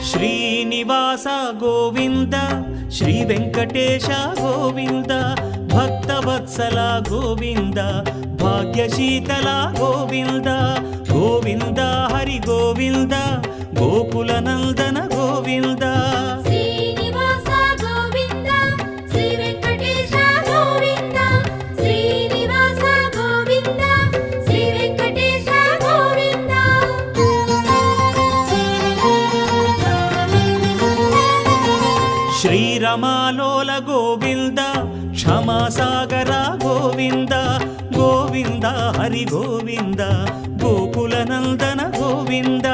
Srinivasa Govinda Shri Venkatesha Govinda Bhaktavatsala Govinda భాగ్యశీతల Govinda Govinda Hari Govinda Gokula Nandana Govinda Srinivasa Govinda Shri Venkatesha Govinda Srinivasa Govinda Shri Venkatesha Govinda శ్రీరమాలోల Govinda క్షమాసాగర Govinda Govinda Hari Govinda Gokula Nandana Govinda